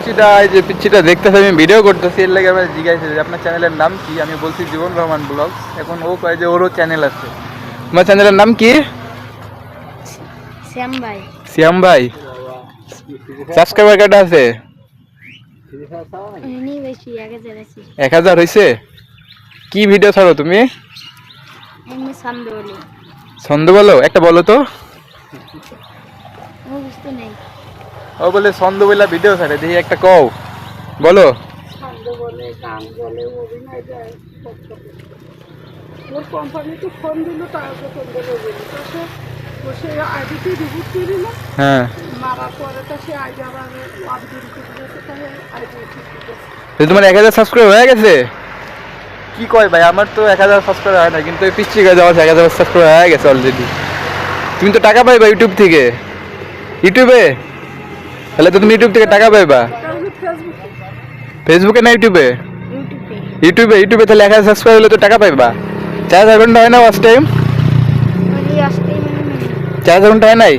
পিচ্চিটা এই যে পিচ্চিটা দেখতেছে আমি ভিডিও করতেছি, এর লাগে আমার জিজ্ঞাসা যে আপনার চ্যানেলের নাম কি। আমি বলছি জীবন রহমান ব্লগস। এখন ও কয় যে ওরও চ্যানেল আছে। তোমার চ্যানেলের নাম কি? শ্যাম ভাই। শ্যাম ভাই। সাবস্ক্রাইবার কয়টা আছে? এমনি বেশি 1000 আছে। 1000 হইছে। কি ভিডিও ছাড়ো তুমি? এমনি ছন্দ বলি। ছন্দ বলো, একটা বলো তো। ও বুঝতে নেই। ও বলে ছন্দ বইলা ভিডিও ছাড়ে, দেখি একটা কও, বলো। ছন্দ বলে, গান বলে, অভিনয় দেয়। ওর কোম্পানিতে ফোন দিল, তার ফোন দিল বলি তো সে আইডিটি রিপোর্ট করে দিল। হ্যাঁ, মারার পরে তো সে আইডি আবার আপডেট করে দিয়েছে, তাহলে আইডি ঠিক আছে। তো তোমার 1000 সাবস্ক্রাইব হয়ে গেছে? কি কয় ভাই, আমার তো 1000 সাবস্ক্রাইব হয় না, কিন্তু এই পিচ্ছি কাজ আমার 1000 সাবস্ক্রাইব হয়ে গেছে অলরেডি। তুমি তো টাকা পাইবা ইউটিউব থেকে। ইউটিউবে তাহলে তো তুমি ইউটিউব থেকে টাকা পাইবা। ফেসবুকে না ইউটিউবে? ইউটিউবে। ইউটিউবে তাহলে 1000 সাবস্ক্রাইব হলে তো টাকা পাইবা। 4000 ঘন্টা হয় না ওয়াচ টাইম? 4000 ঘন্টা হয় নাই?